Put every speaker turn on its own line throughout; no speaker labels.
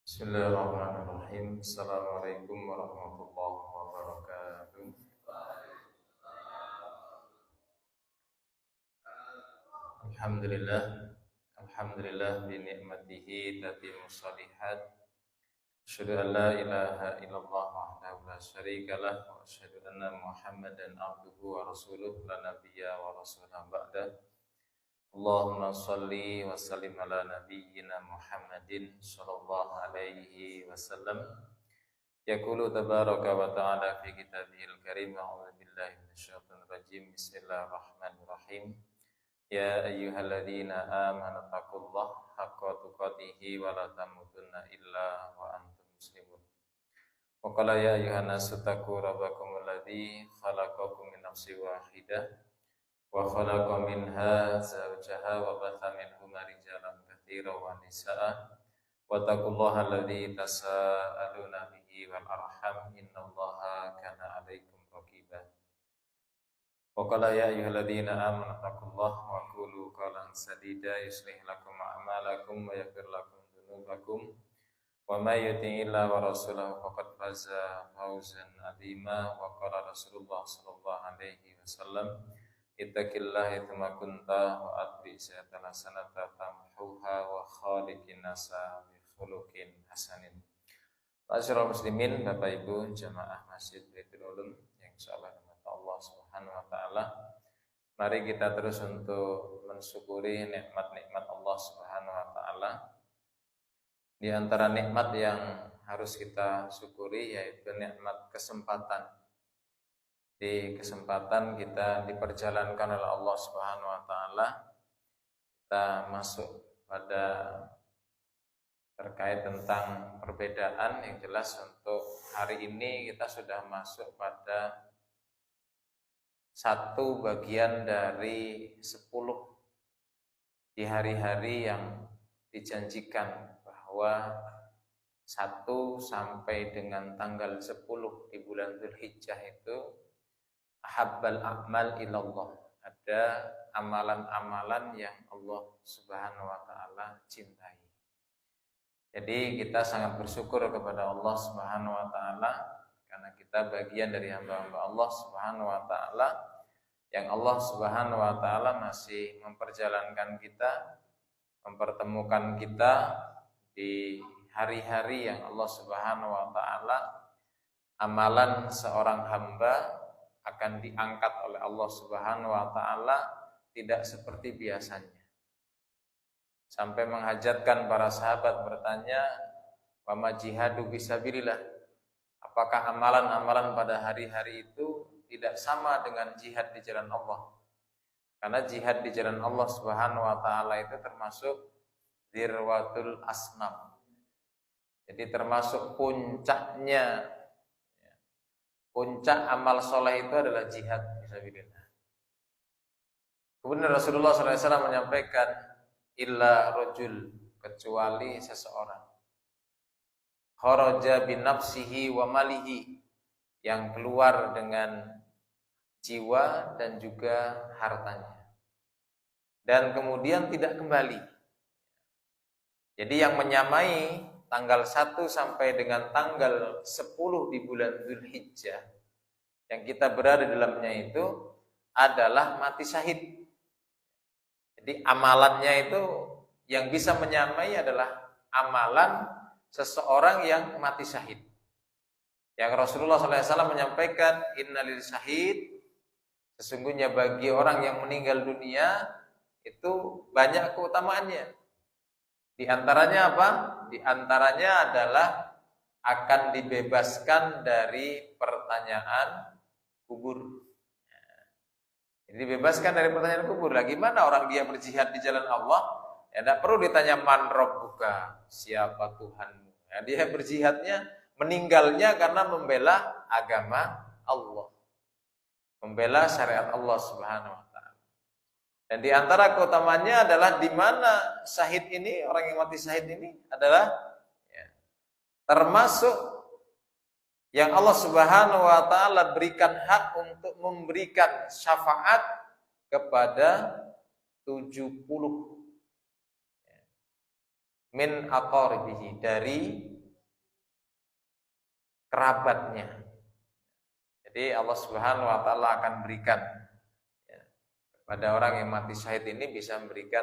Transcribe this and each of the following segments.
Bismillahirrahmanirrahim. Assalamualaikum warahmatullahi wabarakatuh. Alhamdulillah. Alhamdulillah bi ni'matihi tatimmus shalihat. Asyhadu an la ilaha illallah wahdahu la syarikalah wa asyhadu anna Muhammadan abduhu wa rasuluh la nabiyya wa rasulah ba'da. Allahumma salli wa sallim ala nabiyyina Muhammadin sallallahu alaihi wasallam. Yaqulu tabaraka wa ta'ala fi kitabihil karim. A'udzu billahi minasyaitonir rajim. Bismillahirrahmanirrahim. Ya ayyuhalladzina amanu taqullaha haqqa tuqatih wa la tamutunna illa wa antum muslimun. Wa qala ya ayyuhan nasu taqu rabbakumul ladzi khalaqakum min nafsin wahidah wa khalaqa minha zawjaha wa batha minhuma rijalan katsiran wa nisaa wa taqullaha alladzi tasaaluna bihi wal arham innallaha kana 'alaikum raqiba. Wa qala ya ayyuhalladzina amanu taqullaha wa qulu qawlan sadida yuslih lakum a'malakum wa yaghfir lakum dzunubakum wa may yuti'illaha wa rasulahu faqad faza fawzan 'azima. Wa qala Rasulullah sallallahu alaihi wasallam ittaqillaha tsumma kunta wa atbi sayyi'atan hasanatan tamhuha wa khaliqin nasa bi khuluqin hasanin. Ma'asyiral muslimin, Bapak Ibu jamaah Masjid Baitul Ulum yang insyaallah rahmat Allah Subhanahu wa taala. Mari kita terus untuk mensyukuri nikmat-nikmat Allah Subhanahu wa taala. Di antara nikmat yang harus kita syukuri yaitu nikmat kesempatan. Di kesempatan kita diperjalankan oleh Allah Subhanahu wa taala, kita masuk pada terkait tentang perbedaan yang jelas. Untuk hari ini kita sudah masuk pada satu bagian dari 10 di hari-hari yang dijanjikan, bahwa 1 sampai dengan tanggal 10 di bulan Dzulhijjah itu ahabbal a'mal ilallah, ada amalan-amalan yang Allah Subhanahu wa taala cintai. Jadi kita sangat bersyukur kepada Allah Subhanahu wa taala karena kita bagian dari hamba-hamba Allah Subhanahu wa taala yang Allah Subhanahu wa taala masih memperjalankan kita, mempertemukan kita di hari-hari yang Allah Subhanahu wa taala amalan seorang hamba akan diangkat oleh Allah Subhanahu wa taala tidak seperti biasanya. Sampai menghajatkan para sahabat bertanya, "Wa ma jihadu fisabilillah?" Apakah amalan-amalan pada hari-hari itu tidak sama dengan jihad di jalan Allah? Karena jihad di jalan Allah Subhanahu wa taala itu termasuk dzirwatul asnam. Jadi termasuk puncaknya. Puncak amal soleh itu adalah jihad fisabilillah. Kemudian Rasulullah SAW menyampaikan, illa rajul, kecuali seseorang, kharaja binafsihi wa malihi, yang keluar dengan jiwa dan juga hartanya, dan kemudian tidak kembali. Jadi yang menyamai tanggal 1 sampai dengan tanggal 10 di bulan Dzulhijjah yang kita berada di dalamnya itu adalah mati syahid. Jadi amalannya itu yang bisa menyamai adalah amalan seseorang yang mati syahid. Yang Rasulullah SAW menyampaikan, innalil syahid, sesungguhnya bagi orang yang meninggal dunia itu banyak keutamaannya. Di antaranya apa? Di antaranya adalah akan dibebaskan dari pertanyaan kubur. Jadi dibebaskan dari pertanyaan kubur. Lah gimana orang dia berjihad di jalan Allah? Ya tidak perlu ditanya man rabbuka, siapa Tuhanmu. Ya, dia berjihadnya, meninggalnya karena membela agama Allah, membela syariat Allah Subhanahu wa taala. Dan di antara keutamaannya adalah di mana syahid ini, orang yang mati syahid ini adalah termasuk yang Allah Subhanahu wa taala berikan hak untuk memberikan syafaat kepada 70 min aqaribihi, dari kerabatnya. Jadi Allah Subhanahu wa taala akan berikan ya, pada orang yang mati syahid ini bisa memberikan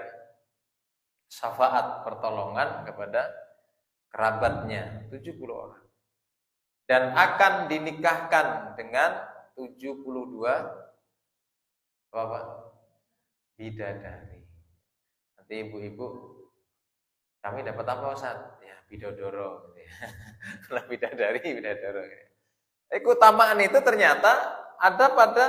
syafaat pertolongan kepada kerabatnya 70 orang. Dan akan dinikahkan dengan 72 apa? Bidadari. Nanti ibu-ibu, kami dapat apa Ustaz? Ya, bidodoro gitu ya. Lah bidadari, bidodoro. Keutamaan itu ternyata ada pada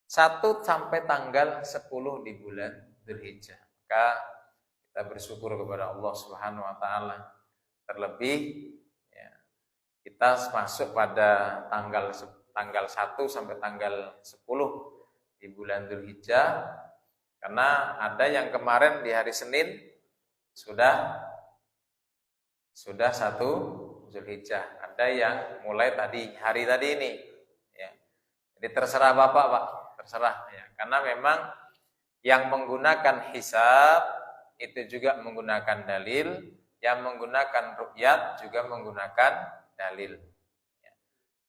1 sampai tanggal 10 di bulan Dzulhijjah. Maka kita bersyukur kepada Allah Subhanahu wa taala. Terlebih ya, kita masuk pada tanggal 1 sampai tanggal 10 di bulan Dzulhijjah, karena ada yang kemarin di hari Senin sudah 1 Dzulhijjah, ada yang mulai hari tadi ini ya. Jadi terserah Bapak Pak, terserah ya, karena memang yang menggunakan hisab itu juga menggunakan dalil, yang menggunakan ru'yat juga menggunakan dalil.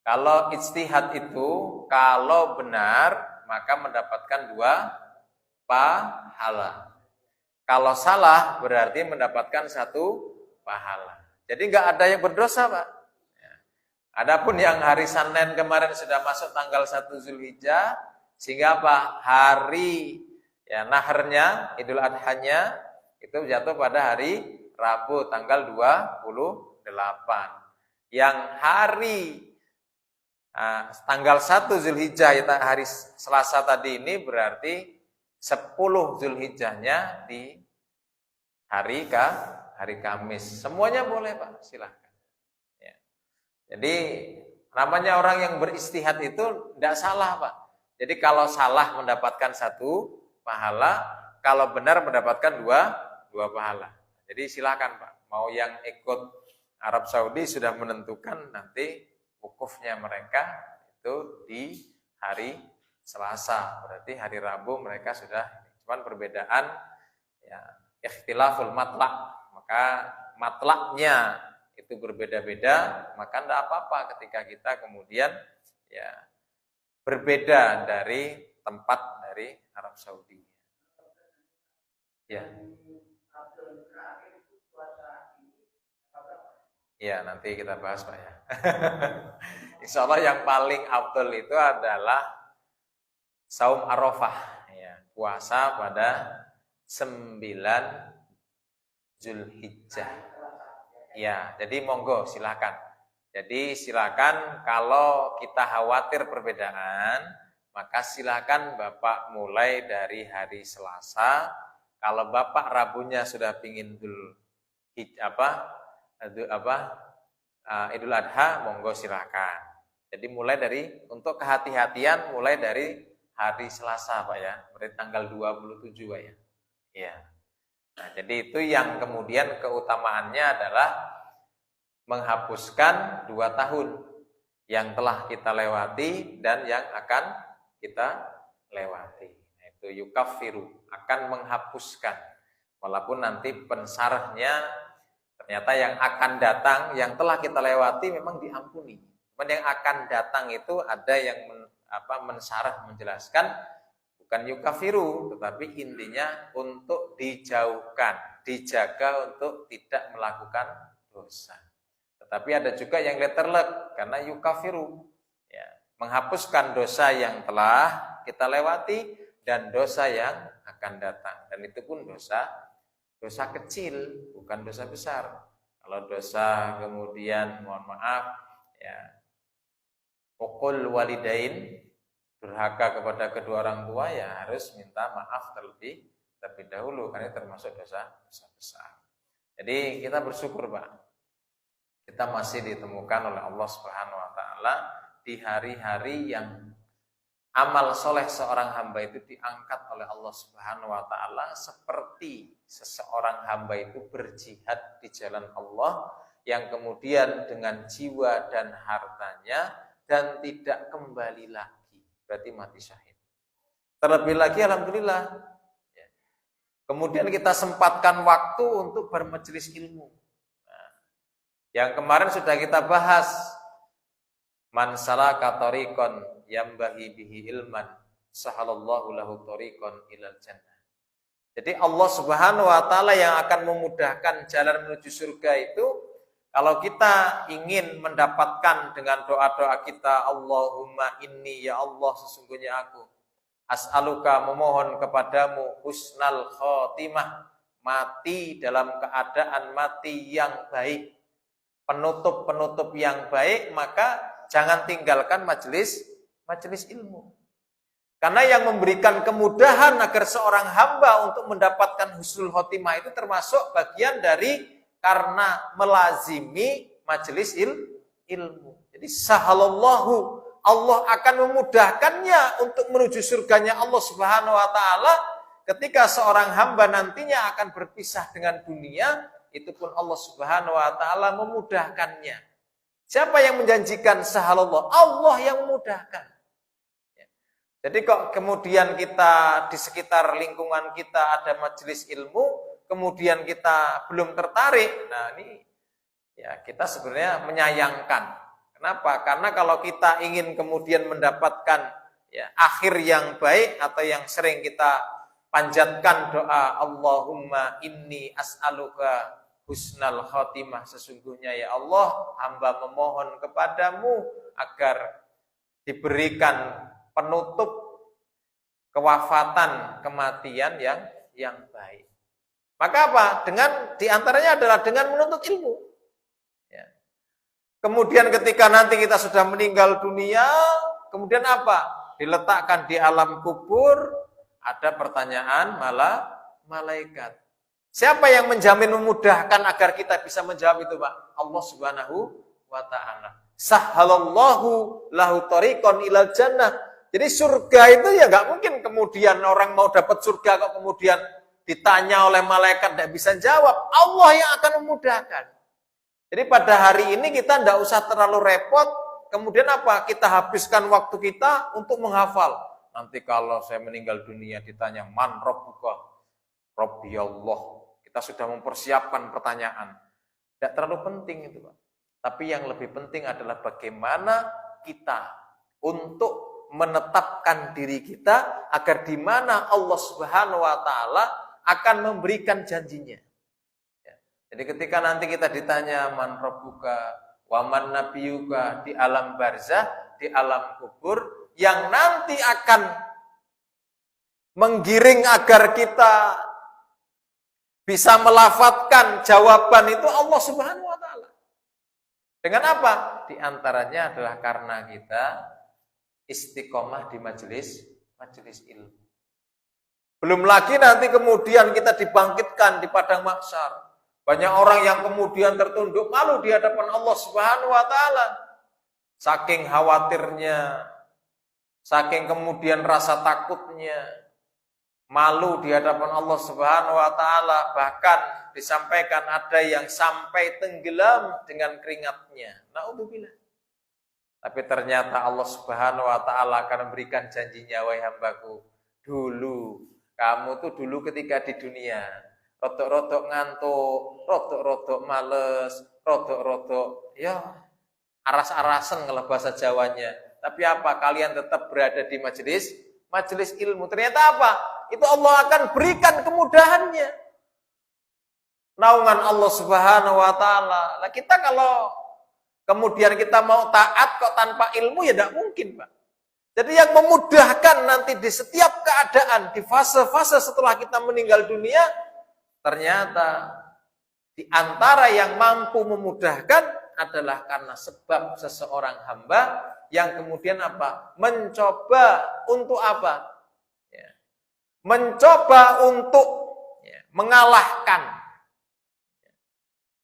Kalau ijtihad itu kalau benar maka mendapatkan 2 pahala. Kalau salah berarti mendapatkan 1 pahala. Jadi nggak ada yang berdosa, Pak. Adapun yang hari Senin kemarin sudah masuk tanggal 1 Zulhijjah, sehingga apa? Hari ya naharnya, Idul Adhanya itu jatuh pada hari Rabu tanggal 28. Yang hari tanggal 1 Zulhijjah itu hari Selasa tadi ini berarti 10 Zulhijjahnya di hari Kamis. Semuanya boleh Pak, silahkan. Ya. Jadi namanya orang yang beristihad itu tidak salah Pak. Jadi kalau salah mendapatkan 1 pahala, kalau benar mendapatkan 2 pahala. Jadi silakan Pak. Mau yang ikut Arab Saudi sudah menentukan nanti wukufnya mereka itu di hari Selasa. Berarti hari Rabu mereka sudah, cuman perbedaan ya ikhtilaful matlak. Maka matlaknya itu berbeda-beda, maka tidak apa-apa ketika kita kemudian ya berbeda dari tempat dari Arab Saudi. Ya. Ya, nanti kita bahas Pak ya. Insya Allah yang paling afdal itu adalah saum Arafah, ya, puasa pada 9 Zulhijjah. Ya, jadi monggo silakan. Jadi silakan kalau kita khawatir perbedaan, maka silakan Bapak mulai dari hari Selasa. Kalau Bapak Rabunya sudah pingin Idul Adha, monggo silakan. Jadi mulai dari untuk kehati-hatian mulai dari hari Selasa Pak ya, berarti tanggal 27 Pak ya. Iya. Nah, jadi itu yang kemudian keutamaannya adalah menghapuskan 2 tahun yang telah kita lewati dan yang akan kita lewati. Nah, itu yukaffiru, akan menghapuskan. Walaupun nanti pensarahnya ternyata yang akan datang, yang telah kita lewati memang diampuni. Cuman yang akan datang itu ada yang mensarah, menjelaskan bukan yukafiru, tetapi intinya untuk dijauhkan, dijaga untuk tidak melakukan dosa. Tetapi ada juga yang letterlek karena yukafiru, ya, menghapuskan dosa yang telah kita lewati dan dosa yang akan datang. Dan itu pun dosa kecil, bukan dosa besar. Kalau dosa kemudian mohon maaf, ya, uqul walidain, durhaka kepada kedua orang tua, ya harus minta maaf terlebih dahulu karena termasuk dosa besar. Jadi kita bersyukur Pak, kita masih ditemukan oleh Allah Subhanahu wa taala di hari-hari yang amal soleh seorang hamba itu diangkat oleh Allah Subhanahu wa taala seperti seseorang hamba itu berjihad di jalan Allah yang kemudian dengan jiwa dan hartanya dan tidak kembali lagi, berarti mati syahid. Terlebih lagi alhamdulillah ya, kemudian kita sempatkan waktu untuk bermajelis ilmu. Nah, yang kemarin sudah kita bahas Man salaka tariqan yambaghi bihi ilman sahalallahu lahu tariqan ilal jannah. Jadi Allah Subhanahu wa taala yang akan memudahkan jalan menuju surga itu kalau kita ingin mendapatkan dengan doa-doa kita, Allahumma inni, ya Allah sesungguhnya aku as'aluka, memohon kepadamu husnal khotimah, mati dalam keadaan mati yang baik, penutup yang baik, maka jangan tinggalkan majelis ilmu. Karena yang memberikan kemudahan agar seorang hamba untuk mendapatkan husnul khotimah itu termasuk bagian dari karena melazimi majelis ilmu. Jadi sahalallahu, Allah akan memudahkannya untuk menuju surganya Allah Subhanahu wa taala ketika seorang hamba nantinya akan berpisah dengan dunia, itu pun Allah Subhanahu wa taala memudahkannya. Siapa yang menjanjikan sahalallah? Allah yang memudahkan. Jadi kok kemudian kita di sekitar lingkungan kita ada majelis ilmu, kemudian kita belum tertarik. Nah, ini ya kita sebenarnya menyayangkan. Kenapa? Karena kalau kita ingin kemudian mendapatkan ya akhir yang baik atau yang sering kita panjatkan doa, Allahumma inni as'aluka husnal khotimah, sesungguhnya ya Allah hamba memohon kepadamu agar diberikan penutup kewafatan, kematian yang baik. Maka apa? Dengan diantaranya adalah dengan menuntut ilmu. Ya. Kemudian ketika nanti kita sudah meninggal dunia, kemudian apa? Diletakkan di alam kubur, ada pertanyaan malaikat. Siapa yang menjamin memudahkan agar kita bisa menjawab itu, Pak? Allah Subhanahu wa taala. Sahalallahu lahu tariqan ilal jannah. Jadi surga itu ya nggak mungkin kemudian orang mau dapat surga kok kemudian ditanya oleh malaikat tidak bisa jawab. Allah yang akan memudahkan. Jadi pada hari ini kita tidak usah terlalu repot. Kemudian apa? Kita habiskan waktu kita untuk menghafal. Nanti kalau saya meninggal dunia ditanya man rabbuka? Rabbi Allah. Kita sudah mempersiapkan pertanyaan. Tidak terlalu penting itu, Pak. Tapi yang lebih penting adalah bagaimana kita untuk menetapkan diri kita agar di mana Allah Subhanahu wa taala akan memberikan janjinya. Ya. Jadi ketika nanti kita ditanya man rabbuka wa man nabiyuka di alam barzah, di alam kubur, yang nanti akan menggiring agar kita bisa melafadzkan jawaban itu Allah Subhanahu wa taala. Dengan apa? Di antaranya adalah karena kita istiqomah di majelis ilmu. Belum lagi nanti kemudian kita dibangkitkan di padang mahsyar. Banyak orang yang kemudian tertunduk malu di hadapan Allah Subhanahu wa taala. Saking khawatirnya, saking kemudian rasa takutnya, malu di hadapan Allah Subhanahu wa taala, bahkan disampaikan ada yang sampai tenggelam dengan keringatnya. Naudzubillah. Tapi ternyata Allah Subhanahu wa taala akan memberikan janjinya, wahai hambaku, dulu kamu tuh dulu ketika di dunia rodok-rodok ngantuk, rodok-rodok males, rodok-rodok ya aras-arasen kalau bahasa Jawanya. Tapi apa? Kalian tetap berada di majelis ilmu. Ternyata apa? Itu Allah akan berikan kemudahannya. Naungan Allah Subhanahu wa taala. Nah, kita kalau kemudian kita mau taat kok tanpa ilmu ya tidak mungkin, Pak. Jadi yang memudahkan nanti di setiap keadaan, di fase-fase setelah kita meninggal dunia, ternyata di antara yang mampu memudahkan adalah karena sebab seseorang hamba yang kemudian apa? Mencoba untuk apa? Ya. Mencoba untuk mengalahkan.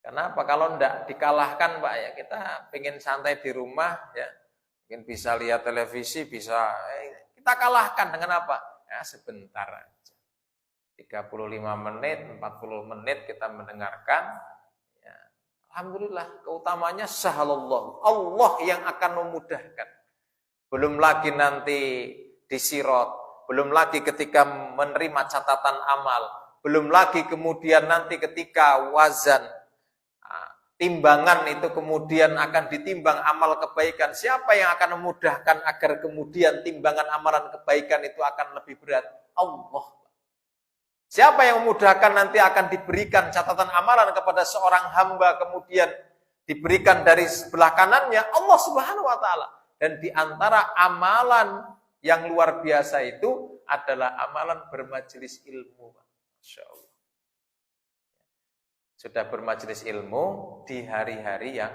Kenapa? Kalau tidak dikalahkan, Pak, ya kita pengen santai di rumah, ya mungkin bisa lihat televisi, bisa kita kalahkan dengan apa? Ya sebentar aja. 35 menit, 40 menit kita mendengarkan. Ya, alhamdulillah, keutamanya sahalallah, Allah yang akan memudahkan. Belum lagi nanti di sirat, belum lagi ketika menerima catatan amal, belum lagi kemudian nanti ketika wazan timbangan itu kemudian akan ditimbang amal kebaikan, siapa yang akan memudahkan agar kemudian timbangan amalan kebaikan itu akan lebih berat? Allah. Siapa yang memudahkan nanti akan diberikan catatan amalan kepada seorang hamba kemudian diberikan dari sebelah kanannya? Allah Subhanahu wa taala. Dan di antara amalan yang luar biasa itu adalah amalan bermajelis ilmu. Masya Allah. Sudah bermajelis ilmu di hari-hari yang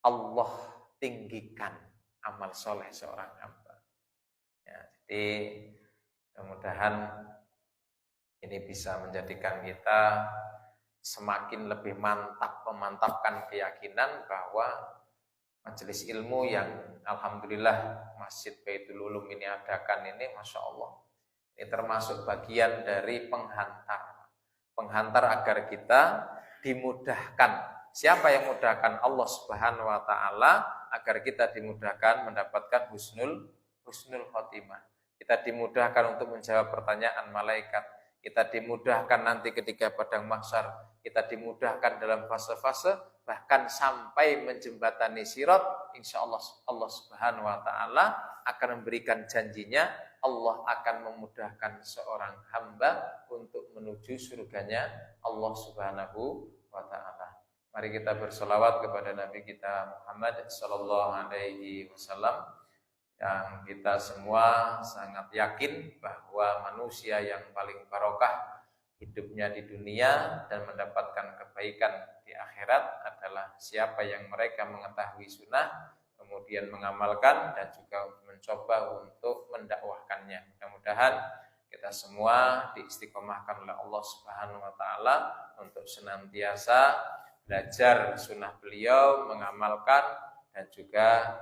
Allah tinggikan amal soleh seorang hamba. Ya, jadi mudah-mudahan ini bisa menjadikan kita semakin lebih memantapkan keyakinan bahwa majelis ilmu yang alhamdulillah Masjid Baitul Ulum ini adakan ini, Masya Allah, ini termasuk bagian dari penghantar agar kita dimudahkan. Siapa yang mudahkan? Allah Subhanahu wa taala, agar kita dimudahkan mendapatkan husnul khotimah. Kita dimudahkan untuk menjawab pertanyaan malaikat. Kita dimudahkan nanti ketika padang mahsyar. Kita dimudahkan dalam fase-fase, bahkan sampai menjembatani sirat. Insyaallah Allah Subhanahu wa taala akan memberikan janjinya, Allah akan memudahkan seorang hamba untuk menuju surganya Allah Subhanahu wa taala. Mari kita berselawat kepada Nabi kita Muhammad sallallahu alaihi wasallam, yang kita semua sangat yakin bahwa manusia yang paling barokah hidupnya di dunia dan mendapatkan kebaikan di akhirat adalah siapa yang mereka mengetahui sunnah, kemudian mengamalkan dan juga mencoba untuk mendakwahkannya. Mudah-mudahan kita semua diistiqomahkan oleh Allah Subhanahu wa taala untuk senantiasa belajar sunnah beliau, mengamalkan dan juga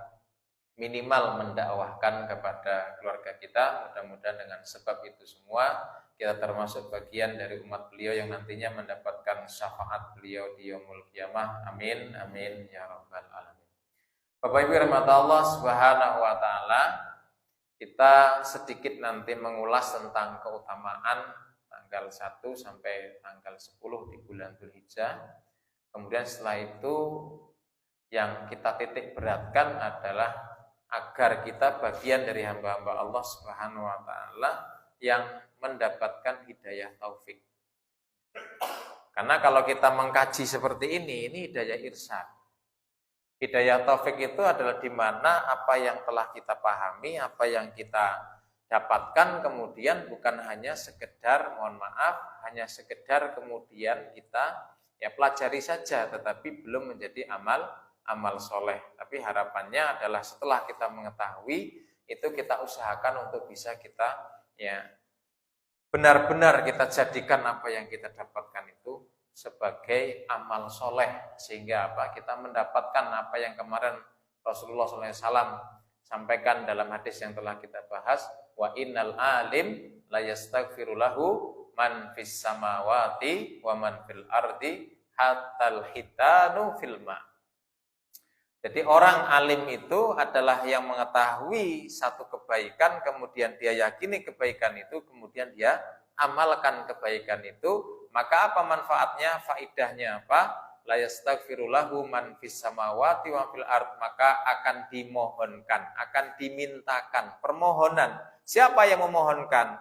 minimal mendakwahkan kepada keluarga kita. Mudah-mudahan dengan sebab itu semua kita termasuk bagian dari umat beliau yang nantinya mendapatkan syafaat beliau di yaumul qiyamah. Amin amin ya rabbal alamin. Bapak Ibu rahmat Allah Subhanahu wa taala, kita sedikit nanti mengulas tentang keutamaan tanggal 1 sampai tanggal 10 di bulan Dzulhijjah. Kemudian setelah itu yang kita titik beratkan adalah agar kita bagian dari hamba-hamba Allah Subhanahu wa taala yang mendapatkan hidayah taufik. Karena kalau kita mengkaji seperti ini hidayah irsyad. Hidayah taufik itu adalah di mana apa yang telah kita pahami, apa yang kita dapatkan kemudian bukan hanya sekedar, mohon maaf, hanya sekedar kemudian kita pelajari saja, tetapi belum menjadi amal soleh. Tapi harapannya adalah setelah kita mengetahui itu kita usahakan untuk bisa kita benar-benar kita jadikan apa yang kita dapatkan itu sebagai amal soleh, sehingga kita mendapatkan apa yang kemarin Rasulullah SAW sampaikan dalam hadis yang telah kita bahas, wa innal alim la yastaghfiru lahu man fis samawati wa man fil ardi hatal hitanu fil ma. Jadi orang alim itu adalah yang mengetahui satu kebaikan, kemudian dia yakini kebaikan itu, kemudian dia amalkan kebaikan itu. Maka apa manfaatnya, faidahnya apa? La yastaghfiru lahu man fis samawati wa fil ard. Maka akan dimohonkan, akan dimintakan permohonan. Siapa yang memohonkan?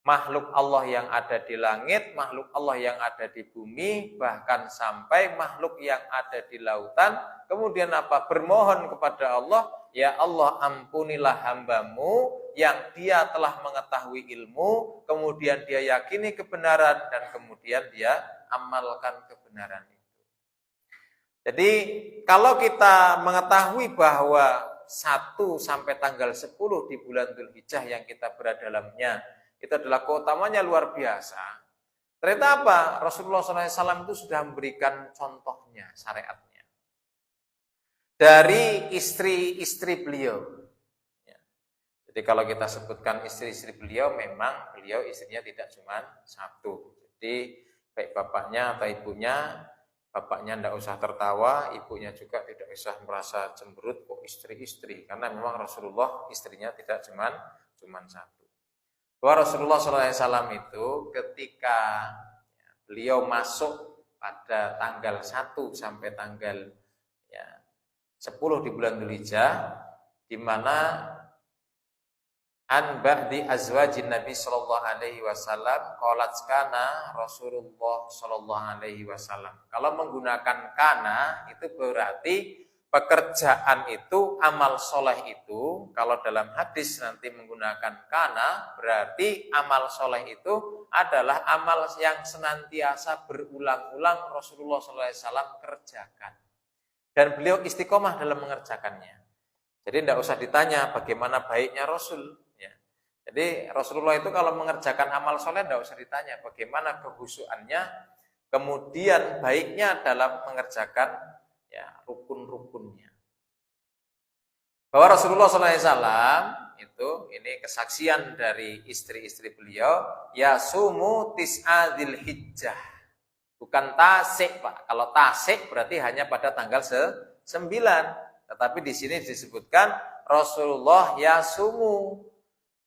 Makhluk Allah yang ada di langit, makhluk Allah yang ada di bumi, bahkan sampai makhluk yang ada di lautan. Kemudian apa? Bermohon kepada Allah, ya Allah ampunilah hambamu yang dia telah mengetahui ilmu, kemudian dia yakini kebenaran, dan kemudian dia amalkan kebenaran itu. Jadi kalau kita mengetahui bahwa 1 sampai tanggal 10 di bulan Dzulhijjah yang kita berada dalamnya, itu adalah keutamanya luar biasa. Ternyata apa? Rasulullah SAW itu sudah memberikan contohnya, syariatnya. Dari istri-istri beliau. Jadi kalau kita sebutkan istri-istri beliau, memang beliau istrinya tidak cuma 1. Jadi baik bapaknya atau ibunya, bapaknya tidak usah tertawa, ibunya juga tidak usah merasa cemberut kok istri-istri. Karena memang Rasulullah istrinya tidak cuma 1. Bahwa Rasulullah SAW itu ketika beliau masuk pada tanggal 1 sampai tanggal 10 di bulan Dzulhijjah, di mana an ba'di azwajin Nabi sallallahu alaihi wasallam qalat kana Rasulullah sallallahu alaihi wasallam. Kalau menggunakan kana itu berarti pekerjaan itu, amal soleh itu, kalau dalam hadis nanti menggunakan kana, berarti amal soleh itu adalah amal yang senantiasa berulang-ulang Rasulullah sallallahu alaihi wasallam kerjakan. Dan beliau istiqomah dalam mengerjakannya. Jadi tidak usah ditanya bagaimana baiknya Rasul. Ya. Jadi Rasulullah itu kalau mengerjakan amal soleh tidak usah ditanya bagaimana kehusuannya, kemudian baiknya dalam mengerjakan rukun-rukunnya. Bahwa Rasulullah SAW itu, ini kesaksian dari istri-istri beliau, yasumu tis'a dzulhijjah. Bukan tasik, Pak. Kalau tasik berarti hanya pada tanggal 9. Tetapi di sini disebutkan Rasulullah yasumu.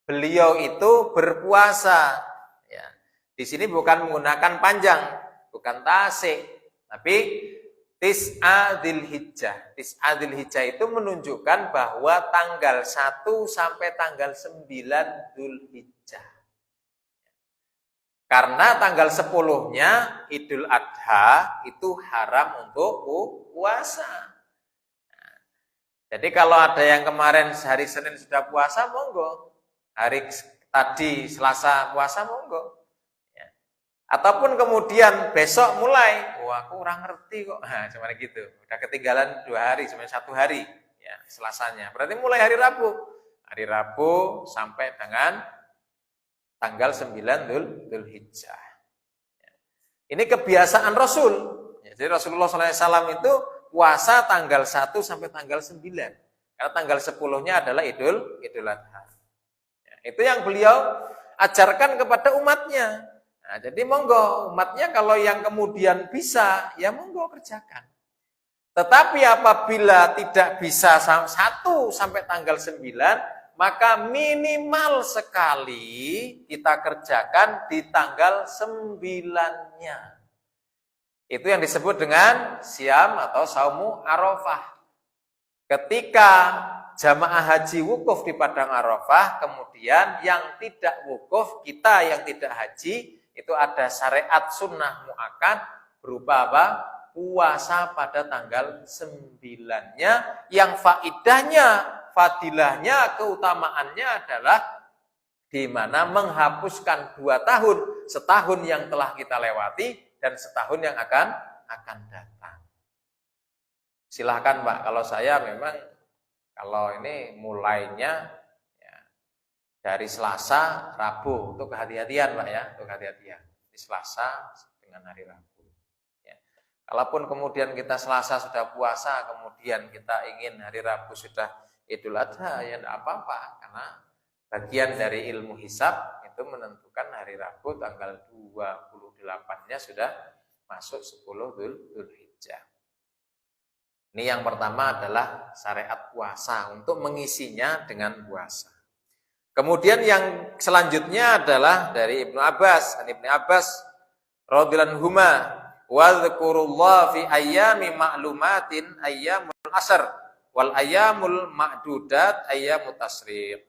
Beliau itu berpuasa. Ya. Di sini bukan menggunakan panjang, bukan tasik, tapi tis'a dzulhijjah. Tis'a dzulhijjah itu menunjukkan bahwa tanggal 1 sampai tanggal 9 Dzulhijjah. Karena tanggal 10-nya Idul Adha itu haram untuk puasa. Nah, jadi kalau ada yang kemarin hari Senin sudah puasa, monggo. Hari tadi Selasa puasa, monggo. Ya. Ataupun kemudian besok mulai, aku kurang ngerti kok. Nah, cuma gitu. Udah ketinggalan 2 hari, cuma 1 hari. Ya, Selasanya. Berarti mulai hari Rabu. Hari Rabu sampai dengan tanggal 9 Dzulhijjah. Ini kebiasaan Rasul. Jadi Rasulullah SAW itu puasa tanggal 1 sampai tanggal 9. Karena tanggal 10-nya adalah Idul Adha. Itu yang beliau ajarkan kepada umatnya. Nah, jadi monggo umatnya kalau yang kemudian bisa, ya monggo kerjakan. Tetapi apabila tidak bisa 1 sampai tanggal 9, maka minimal sekali kita kerjakan di tanggal 9-nya. Itu yang disebut dengan siam atau saumu Arafah. Ketika jamaah haji wukuf di padang Arafah, kemudian yang tidak wukuf, kita yang tidak haji, itu ada syariat sunnah muakkad berupa apa? Puasa pada tanggal 9-nya, yang fadilahnya, keutamaannya adalah di mana menghapuskan 2 tahun, setahun yang telah kita lewati dan setahun yang akan datang. Silahkan Pak, kalau saya memang kalau ini mulainya ya, dari Selasa, Rabu, untuk kehati-hatian Pak ya, untuk kehati-hatian. Di Selasa dengan hari Rabu. Kalaupun kemudian kita Selasa sudah puasa, kemudian kita ingin hari Rabu sudah Idul Adha, ya tidak apa-apa. Karena bagian dari ilmu hisab itu menentukan hari Rabu tanggal 28-nya sudah masuk 10 Dzulhijjah. Ini yang pertama adalah syariat puasa, untuk mengisinya dengan puasa. Kemudian yang selanjutnya adalah dari Ibnu Abbas. Ibnu Abbas radhiyallahu anhuma, wadhkurullah fi ayyami ma'lumatin ayyamul asr wal ayyamul ma'dudat ayyamut tasyrik.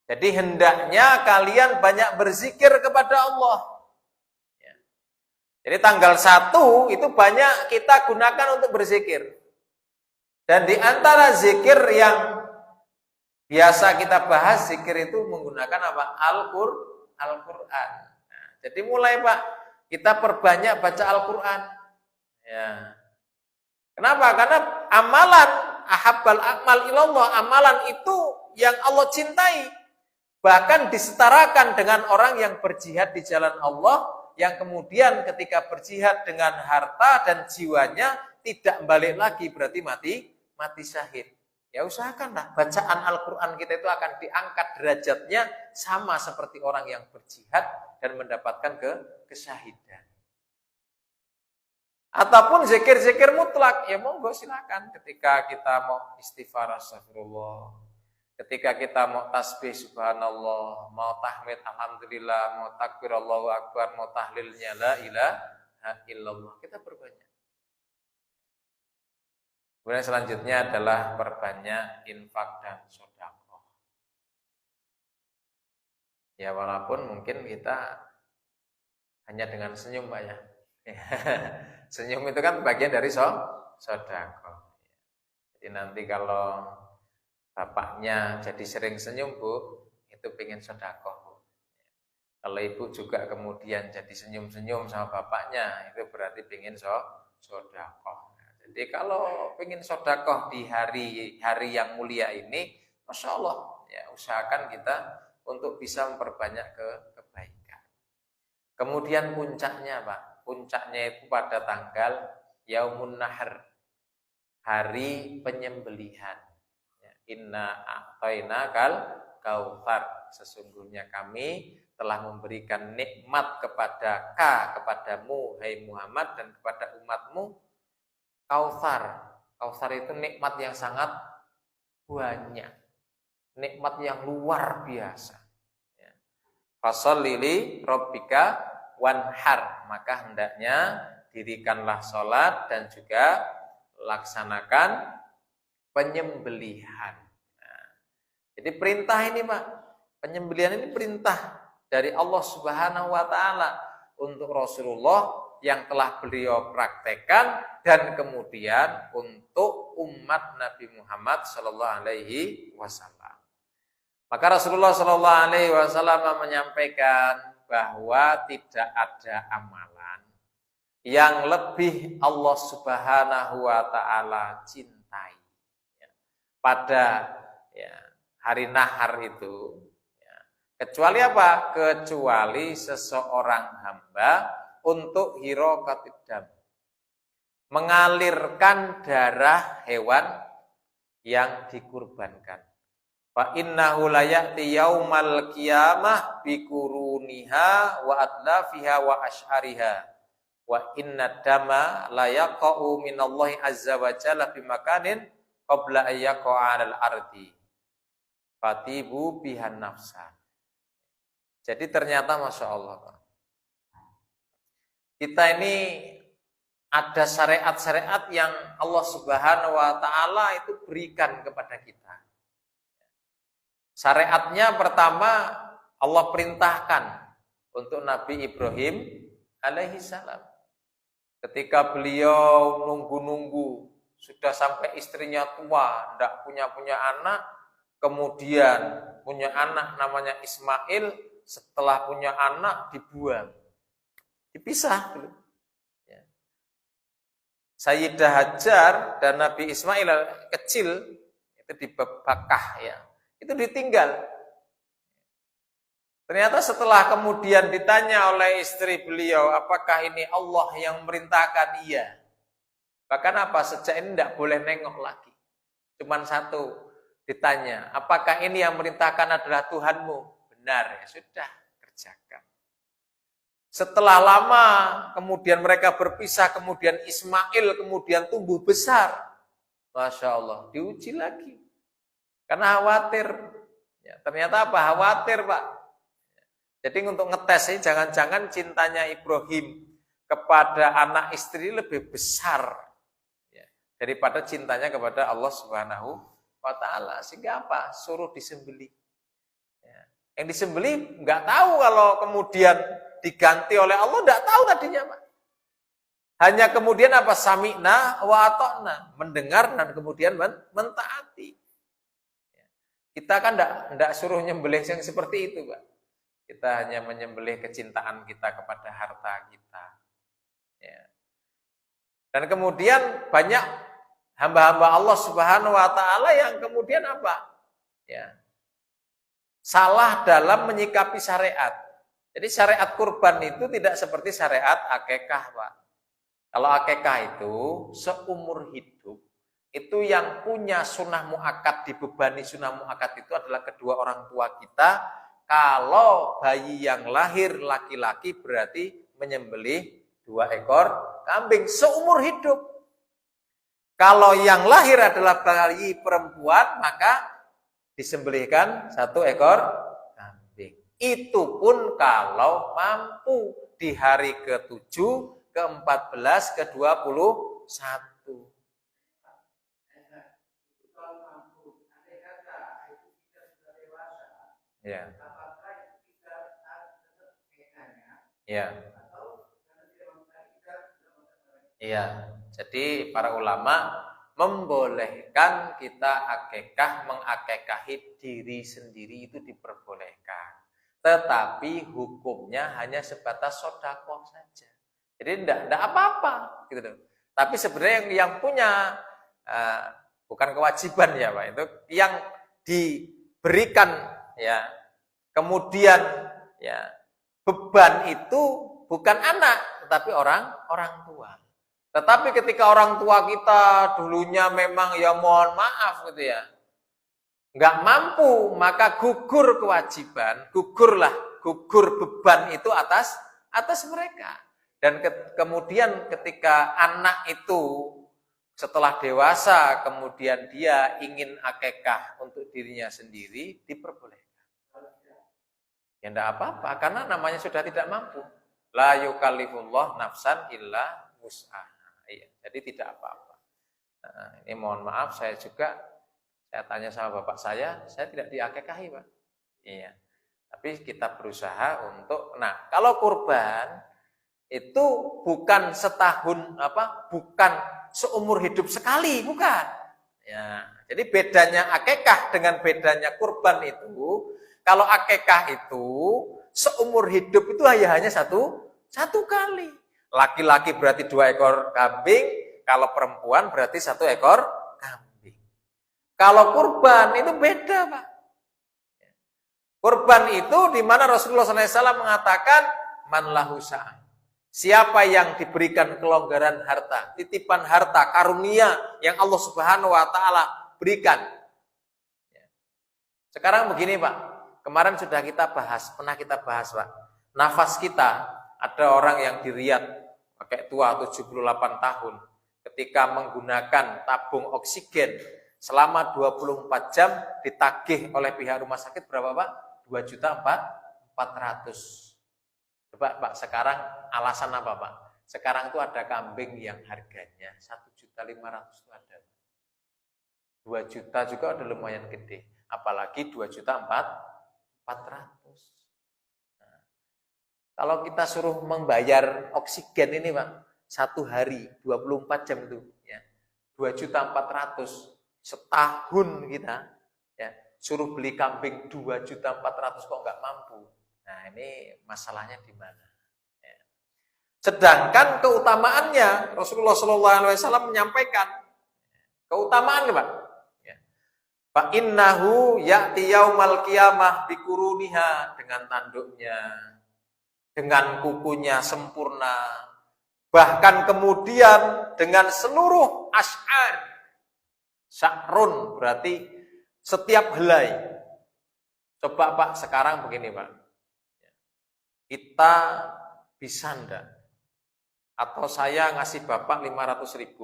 Jadi hendaknya kalian banyak berzikir kepada Allah. Jadi tanggal 1 itu banyak kita gunakan untuk berzikir. Dan di antara zikir yang biasa kita bahas, zikir itu menggunakan apa? Al-Qur'an. Nah, jadi mulai Pak, kita perbanyak baca Al-Quran. Ya. Kenapa? Karena amalan ahabbal a'mal ilallah, amalan itu yang Allah cintai. Bahkan disetarakan dengan orang yang berjihad di jalan Allah, yang kemudian ketika berjihad dengan harta dan jiwanya tidak balik lagi, berarti mati syahid. Ya usahakanlah bacaan Al-Quran kita itu akan diangkat derajatnya sama seperti orang yang berjihad dan mendapatkan kesyahidan. Ataupun zikir-zikir mutlak, ya monggo silakan. Ketika kita mau istighfar astagfirullah, ketika kita mau tasbih subhanallah, mau tahmid alhamdulillah, mau takbir Allahu akbar, mau tahlilnya la ilaha ilaha illallah. Kita perbanyak. Kemudian selanjutnya adalah perbanyak infak dan sedekah. Ya walaupun mungkin kita hanya dengan senyum Pak ya. Senyum itu kan bagian dari sedekah. Jadi nanti kalau bapaknya jadi sering senyum Bu, itu pengen sedekah Bu. Kalau ibu juga kemudian jadi senyum-senyum sama bapaknya, itu berarti pengen sedekah. Jadi kalau pengen sedekah di hari yang mulia ini, Masya Allah, ya usahakan kita untuk bisa memperbanyak kebaikan. Kemudian puncaknya Pak, puncaknya itu pada tanggal Yaumun Nahr, hari penyembelihan. Inna a'tainakal kautsar, sesungguhnya kami telah memberikan nikmat kepadamu, hai Muhammad, dan kepada umatmu, kautsar. Kautsar itu nikmat yang sangat banyak, nikmat yang luar biasa. Fasholli li rabbika wanhar, maka hendaknya dirikanlah sholat dan juga laksanakan penyembelihan. Nah, jadi perintah ini Pak, penyembelihan ini perintah dari Allah Subhanahu wa taala untuk Rasulullah yang telah beliau praktekkan dan kemudian untuk umat Nabi Muhammad sallallahu alaihi wasallam. Maka Rasulullah sallallahu alaihi wasallam menyampaikan bahwa tidak ada amalan yang lebih Allah Subhanahu wa taala cintai pada hari nahar itu, kecuali apa? Kecuali seseorang hamba untuk hiraqatid dam, mengalirkan darah hewan yang dikurbankan. Fa innahu la ya'ti yaumal qiyamah biquruniha wa adlafiha wa asy'ariha wa inna dama la yaqa'u minallahi azza wa jalla bi makanin qabla ayyaqa'a 'alal ardi fatibu bihan nafsa. Jadi ternyata Masya Allah Pak, kita ini ada syariat-syariat yang Allah Subhanahu wa taala itu berikan kepada kita. Syariatnya pertama Allah perintahkan untuk Nabi Ibrahim alaihi salam. Ketika beliau nunggu-nunggu sudah sampai istrinya tua, tidak punya anak, kemudian punya anak namanya Ismail, setelah punya anak dibuang, dipisah dulu. Sayyidah Hajar dan Nabi Ismail kecil itu di Bakkah ya, itu ditinggal. Ternyata setelah kemudian ditanya oleh istri beliau, apakah ini Allah yang memerintahkan? Iya. Bahkan apa, sejak ini tidak boleh nengok lagi. Cuman satu, ditanya, apakah ini yang memerintahkan adalah Tuhanmu? Benar, ya sudah, kerjakan. Setelah lama, kemudian mereka berpisah, kemudian Ismail kemudian tumbuh besar. Masya Allah, diuji lagi. Karena khawatir. Ya, ternyata apa? Khawatir Pak. Jadi untuk ngetes ini, jangan-jangan cintanya Ibrahim kepada anak istri lebih besar ya, daripada cintanya kepada Allah Subhanahu wa taala. Sehingga apa? Suruh disembelih. Ya. Yang disembelih nggak tahu kalau kemudian diganti oleh Allah, nggak tahu tadinya Pak. Hanya kemudian apa? Sami'na wa ata'na, mendengar dan kemudian mentaati. Ya. Kita kan nggak suruh nyembelih yang seperti itu Pak. Kita hanya menyembelih kecintaan kita kepada harta kita. Ya. Dan kemudian banyak hamba-hamba Allah Subhanahu wa taala yang kemudian apa? Ya. Salah dalam menyikapi syariat. Jadi syariat kurban itu tidak seperti syariat akekah, Pak. Kalau akekah itu seumur hidup, itu yang punya sunnah muakkad, dibebani sunnah muakkad itu adalah kedua orang tua kita. Kalau bayi yang lahir laki-laki berarti menyembelih 2 ekor kambing seumur hidup. Kalau yang lahir adalah bayi perempuan, maka disembelihkan 1 ekor kambing. Itu pun kalau mampu di hari ke-7 ke-14, ke-21. Ya. Ya. Iya. Jadi para ulama membolehkan kita akekah, mengakekahi diri sendiri itu diperbolehkan. Tetapi hukumnya hanya sebatas sedekah saja. Jadi tidak apa-apa gitu loh. Tapi sebenarnya yang punya bukan kewajiban ya Pak, itu yang diberikan ya. Kemudian ya beban itu bukan anak, tetapi orang tua. Tetapi ketika orang tua kita dulunya memang ya mohon maaf gitu ya, nggak mampu, maka gugur kewajiban, gugur beban itu atas mereka. Dan kemudian ketika anak itu setelah dewasa, kemudian dia ingin akekah untuk dirinya sendiri, diperbolehkan. Ya enggak apa-apa, karena namanya sudah tidak mampu. La yukallifullah nafsan illa wus'aha. Iya, jadi tidak apa-apa. Nah, ini mohon maaf, saya tanya sama bapak saya tidak diakekahi Pak. Iya. Tapi kita berusaha untuk, nah kalau kurban itu bukan setahun bukan seumur hidup sekali, bukan. Ya, jadi bedanya akekah dengan bedanya kurban itu, kalau akekah itu seumur hidup itu hanya satu kali. Laki-laki berarti 2 ekor kambing, kalau perempuan berarti 1 ekor kambing. Kalau kurban itu beda Pak. Kurban itu di mana Rasulullah SAW mengatakan man lahu sa'ah. Siapa yang diberikan kelonggaran harta, titipan harta, karunia yang Allah Subhanahu wa taala berikan. Sekarang begini Pak, kemarin sudah pernah kita bahas Pak. Nafas kita, ada orang yang di Riyadh pakai tua 78 tahun, ketika menggunakan tabung oksigen selama 24 jam ditagih oleh pihak rumah sakit berapa Pak? 2.400.000. Coba Pak, sekarang alasan apa Pak? Sekarang itu ada kambing yang harganya 1.500.000 itu ada. 2 juta juga udah lumayan gede, apalagi 2.400.000. Kalau kita suruh membayar oksigen ini Pak, 1 hari 24 jam itu ya 2.400.000, setahun kita ya suruh beli kambing 2.400.000 kok nggak mampu. Nah ini masalahnya di mana? Ya. Sedangkan keutamaannya Rasulullah SAW menyampaikan keutamaan Pak. Ya. Fa innahu ya'ti yaumal qiyamah bikuruniha, dengan tanduknya, dengan kukunya sempurna, bahkan kemudian dengan seluruh asy'ar. Sya'run berarti setiap helai. Coba Pak, sekarang begini Pak, kita bisa enggak, atau saya ngasih Bapak 500.000,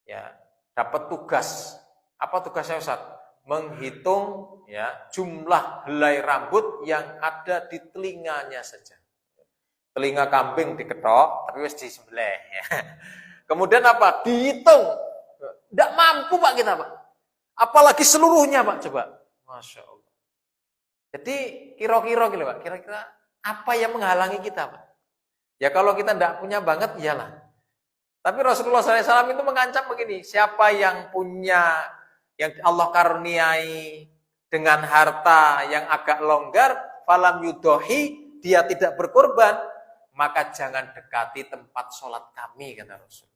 ya dapat tugas. Apa tugasnya Ustaz? Menghitung ya jumlah helai rambut yang ada di telinganya saja. Telinga kambing diketok tapi wis disembelih ya. Kemudian apa? Dihitung. Tidak mampu Pak kita Pak. Apalagi seluruhnya Pak, coba. Masya Allah. Jadi kira-kira gitu Pak, kira-kira apa yang menghalangi kita Pak? Ya kalau kita tidak punya banget iyalah. Tapi Rasulullah SAW itu mengancam begini, siapa yang punya, yang Allah karuniai dengan harta yang agak longgar, falam yudohi, dia tidak berkorban, maka jangan dekati tempat sholat kami, kata Rasul.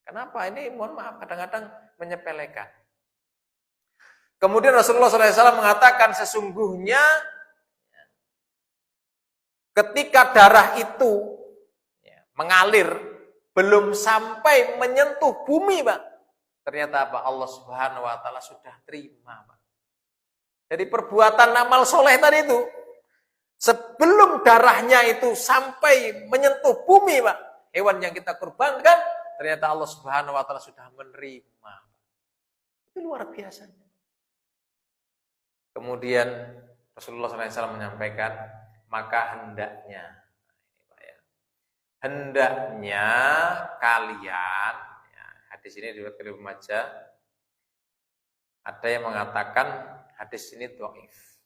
Kenapa? Ini mohon maaf, kadang-kadang menyepelekan. Kemudian Rasulullah SAW mengatakan sesungguhnya ketika darah itu mengalir, belum sampai menyentuh bumi, Pak. Ternyata apa? Allah Subhanahu wa taala sudah terima, Pak. Jadi perbuatan amal soleh tadi itu, sebelum darahnya itu sampai menyentuh bumi, Pak, hewan yang kita kurbankan, ternyata Allah Subhanahu wa taala sudah menerima. Itu luar biasa. Kemudian Rasulullah SAW menyampaikan, maka hendaknya hendaknya kalian, ya, hadis ini diriwayatkan oleh Ibnu Majah, ada yang mengatakan hadis ini dhaif.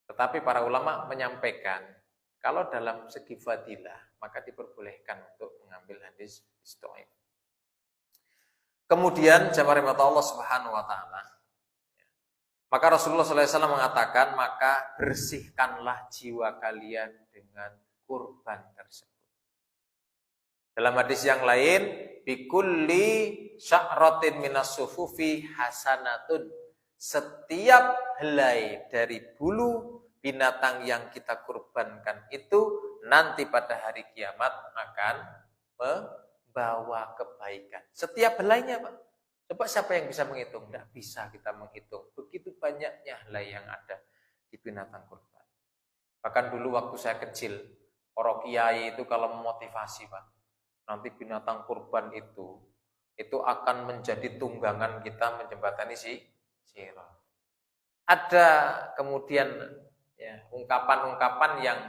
Tetapi para ulama menyampaikan kalau dalam segi fadilah maka diperbolehkan untuk mengambil hadis dhaif. Kemudian jamaah rahmatullah Allah Subhanahu wa taala, maka Rasulullah SAW mengatakan, maka bersihkanlah jiwa kalian dengan kurban tersebut. Dalam hadis yang lain, bikulli sya'ratin minas sufufi hasanatun. Setiap helai dari bulu binatang yang kita kurbankan itu nanti pada hari kiamat akan membawa kebaikan. Setiap helainya, Pak. Coba siapa yang bisa menghitung? Tidak bisa kita menghitung. Begitu banyaknya helai yang ada di binatang kurban. Bahkan dulu waktu saya kecil, para kiai itu kalau memotivasi, Pak, nanti binatang kurban itu akan menjadi tunggangan kita menjembatani sirat. Ada kemudian ya, ungkapan-ungkapan yang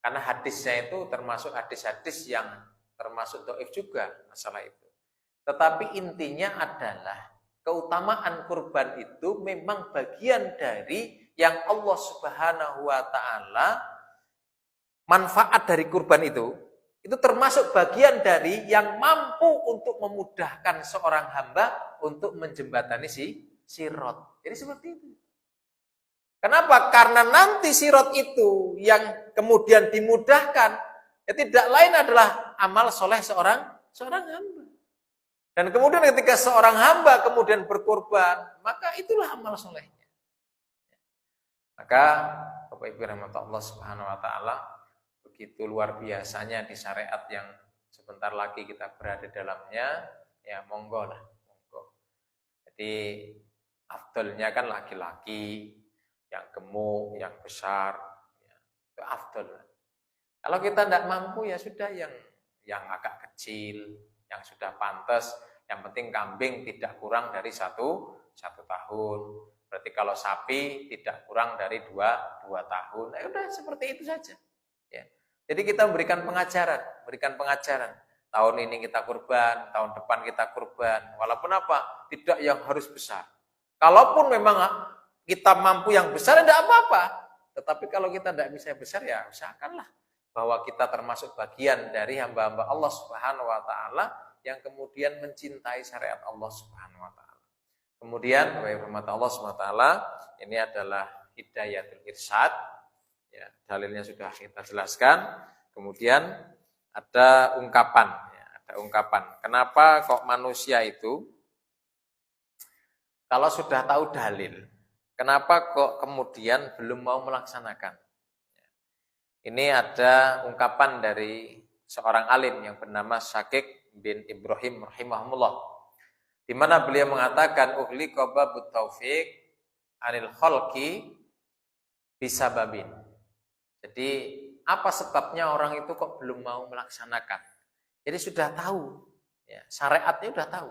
karena hadisnya itu termasuk hadis-hadis yang termasuk dhaif juga masalah itu. Tetapi intinya adalah keutamaan kurban itu memang bagian dari yang Allah Subhanahu wa taala, manfaat dari kurban itu termasuk bagian dari yang mampu untuk memudahkan seorang hamba untuk menjembatani sirat. Jadi seperti itu. Kenapa? Karena nanti sirat itu yang kemudian dimudahkan, ya tidak lain adalah amal soleh seorang hamba. Dan kemudian ketika seorang hamba kemudian berkorban, maka itulah amal solehnya. Maka Bapak Ibu rahmatullah Allah Subhanahu wa taala, begitu luar biasanya di syariat yang sebentar lagi kita berada dalamnya, ya monggo lah, monggo. Jadi afdolnya kan laki-laki yang gemuk, yang besar, ya, itu afdol. Kalau kita tidak mampu ya sudah yang agak kecil, yang sudah pantas, yang penting kambing tidak kurang dari satu tahun. Berarti kalau sapi tidak kurang dari dua tahun. Nah, udah seperti itu saja. Ya. Jadi kita memberikan pengajaran. Tahun ini kita kurban, tahun depan kita kurban. Walaupun apa? Tidak yang harus besar. Kalaupun memang kita mampu yang besar, tidak apa-apa. Tetapi kalau kita tidak bisa besar, ya usahakanlah bahwa kita termasuk bagian dari hamba-hamba Allah Subhanahu wa taala yang kemudian mencintai syariat Allah Subhanahu wa taala. Kemudian Bapak Allah Subhanahu wa taala, ini adalah hidayatul irsyad. Ya, dalilnya sudah kita jelaskan. Kemudian ada ungkapan, ya, Kenapa kok manusia itu kalau sudah tahu dalil, kenapa kok kemudian belum mau melaksanakan? Ini ada ungkapan dari seorang alim yang bernama Syakik bin Ibrahim rahimahullah, di mana beliau mengatakan ughliqa babut taufiq anil khalqi bisababin. Jadi apa sebabnya orang itu kok belum mau melaksanakan? Jadi sudah tahu, ya, syariatnya sudah tahu.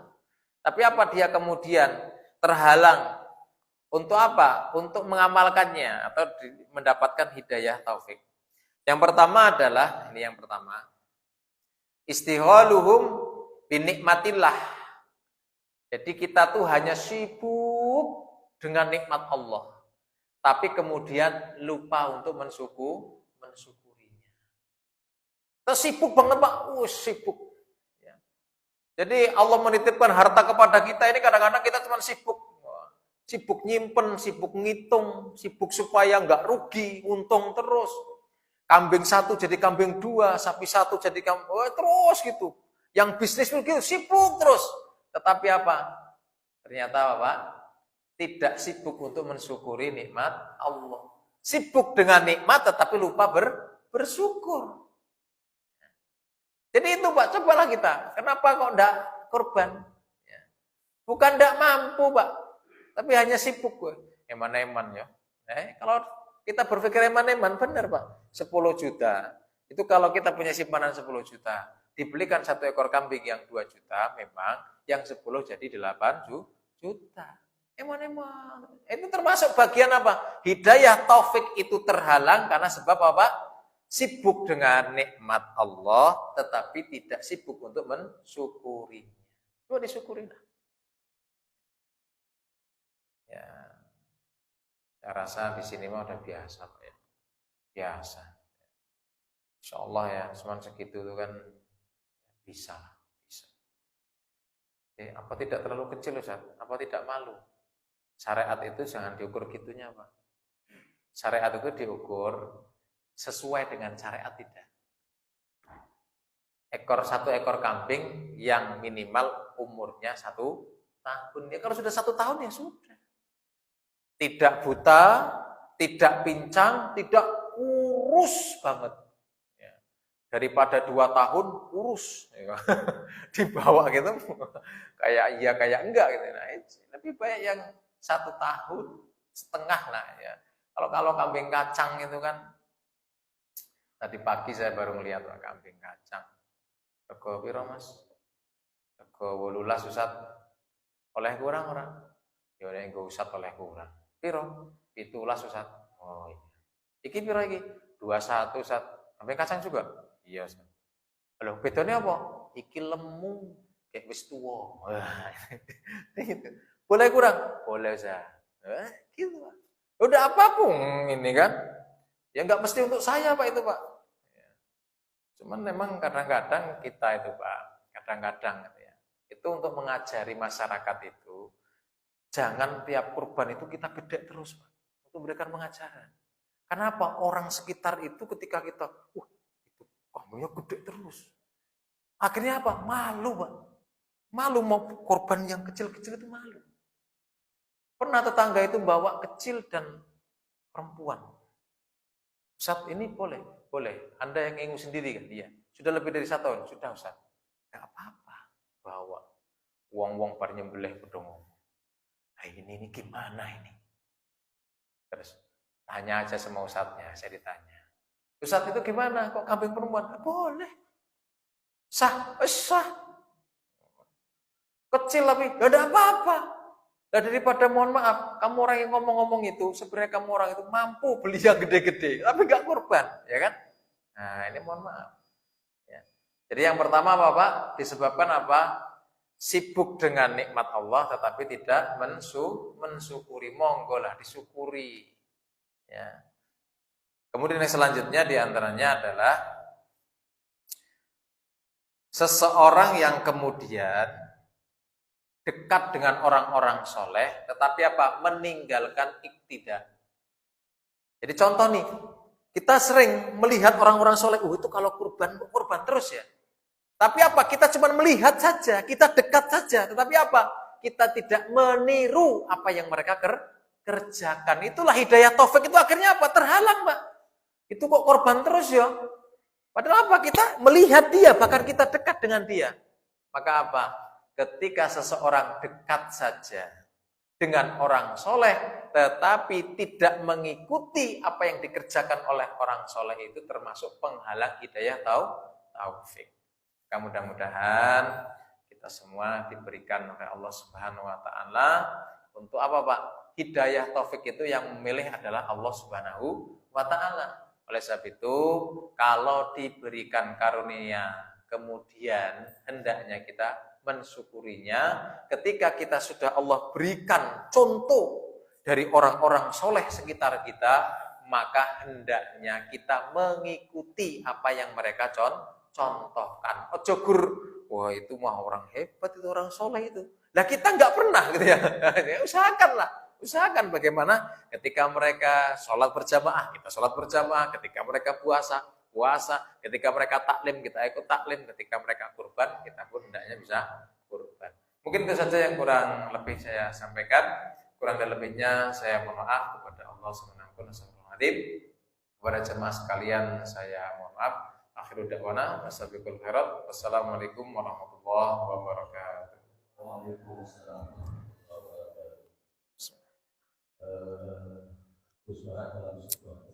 Tapi apa dia kemudian terhalang untuk apa? Untuk mengamalkannya atau mendapatkan hidayah taufik. Yang pertama adalah, ini yang pertama, istighaluhum binikmatillah. Jadi kita tuh hanya sibuk dengan nikmat Allah, tapi kemudian lupa untuk mensyukurinya. Terus sibuk banget Pak, sibuk. Ya. Jadi Allah menitipkan harta kepada kita ini kadang-kadang kita cuma sibuk nyimpen, sibuk ngitung, sibuk supaya nggak rugi, untung terus. Kambing satu jadi kambing dua, sapi satu jadi kambing, terus gitu. Yang bisnis begitu sibuk terus. Tetapi apa? Ternyata apa? Tidak sibuk untuk mensyukuri nikmat Allah. Sibuk dengan nikmat tetapi lupa bersyukur. Jadi itu Pak, cobalah kita. Kenapa kok enggak korban? Bukan enggak mampu Pak, tapi hanya sibuk. Eman-eman ya. Kalau kita berpikir eman-eman, benar Pak. 10 juta. Itu kalau kita punya simpanan 10 juta. Dibelikan 1 ekor kambing yang 2 juta, memang yang 10 jadi 8 juta. Eman-eman. Itu termasuk bagian apa? Hidayah taufik itu terhalang karena sebab apa? sibuk dengan nikmat Allah, tetapi tidak sibuk untuk mensyukurinya. Coba disyukuri. Ya, saya rasa di sini mah udah biasa, Pak ya. Biasa. Insya Allah ya, cuman segitu itu kan bisa. Apa tidak terlalu kecil, Ustaz? Apa tidak malu? Syariat itu jangan diukur gitunya, Pak. Syariat itu diukur sesuai dengan syariat tidak. Satu ekor kambing yang minimal umurnya 1 tahun. Ya kalau sudah 1 tahun ya sudah. Tidak buta, tidak pincang, tidak kurus banget. Ya. Daripada 2 tahun kurus, ya. Dibawa gitu, kayak iya kayak enggak gitu. Nah, lebih baik yang 1 tahun setengah lah ya. Kalau kambing kacang itu kan, tadi pagi saya baru melihat kambing kacang. Rego piro Mas? Rego 18 Ustaz. Oleh kurang ora? Ya nek nggo Ustaz oleh kurang. Piro? 17 Ustaz. Oh iya. Iki piro iki? 21 Ustaz. Kambing kacang juga? Iya Ustaz. Lho bedane apa? Iki lemu, kayak wis tuwa. Gitu. Boleh kurang? Boleh Ustaz. Gitu Pak. Udah apapun ini kan. Ya enggak mesti untuk saya Pak itu Pak. Cuman memang kadang-kadang kita itu Pak, kadang-kadang ya, itu untuk mengajari masyarakat itu, jangan tiap kurban itu kita gede terus Pak, untuk memberikan pengajaran. Kenapa? Orang sekitar itu ketika kita, itu kambingnya gede terus. Akhirnya apa? Malu Pak. Malu mau korban yang kecil-kecil itu malu. Pernah tetangga itu bawa kecil dan perempuan. Ustaz ini boleh. Anda yang ingin sendiri kan? Iya. Sudah lebih dari 1 tahun. Sudah Ustaz. Gak apa-apa. Bawa. Wong-wong par nyembelih pedong ngomong. Nah ini gimana ini? Terus tanya aja sama Ustaznya. Saya ditanya. Ustaz itu gimana? Kok kambing perempuan? Boleh. Sah. Kecil tapi gak ada apa-apa. Nah daripada mohon maaf, kamu orang yang ngomong-ngomong itu, sebenarnya kamu orang itu mampu beli yang gede-gede, tapi gak kurban, ya kan? Nah ini mohon maaf. Ya. Jadi yang pertama apa Pak? Disebabkan apa? Sibuk dengan nikmat Allah, tetapi tidak mensyukuri. Monggo lah disyukuri. Ya. Kemudian yang selanjutnya diantaranya adalah seseorang yang kemudian dekat dengan orang-orang soleh, tetapi apa? Meninggalkan iktidah. Jadi contoh nih, kita sering melihat orang-orang soleh, itu kalau kurban terus ya. Tapi apa? Kita cuma melihat saja, kita dekat saja, tetapi apa? Kita tidak meniru apa yang mereka kerjakan. Itulah hidayah taufik itu akhirnya apa? Terhalang Pak. Itu kok korban terus ya. Padahal apa? Kita melihat dia, bahkan kita dekat dengan dia. Maka apa? Ketika seseorang dekat saja dengan orang soleh, tetapi tidak mengikuti apa yang dikerjakan oleh orang soleh itu termasuk penghalang hidayah taufik. Mudah-mudahan kita semua diberikan oleh Allah Subhanahu Wa Taala untuk apa Pak? Hidayah taufik itu yang memilih adalah Allah Subhanahu Wa Taala. Oleh sebab itu, kalau diberikan karunia, kemudian hendaknya kita mensyukurinya. Ketika kita sudah Allah berikan contoh dari orang-orang soleh sekitar kita, maka hendaknya kita mengikuti apa yang mereka contohkan. Ojo gur, wah itu mah orang hebat, itu orang soleh itu. Lah kita nggak pernah gitu ya. Usahakan bagaimana ketika mereka sholat berjamaah, kita sholat berjamaah. Ketika mereka puasa, ketika mereka taklim, kita ikut taklim, ketika mereka kurban, kita pun hendaknya bisa kurban. Mungkin itu saja yang kurang lebih saya sampaikan. Kurang dan lebihnya saya mohon maaf kepada Allah Subhanahu wa taala. Kepada jemaah sekalian saya mohon maaf. Akhirul da'wana wassalamualaikum khairat. Wassalamualaikum warahmatullahi wabarakatuh.
Waalaikumsalam warahmatullahi wabarakatuh.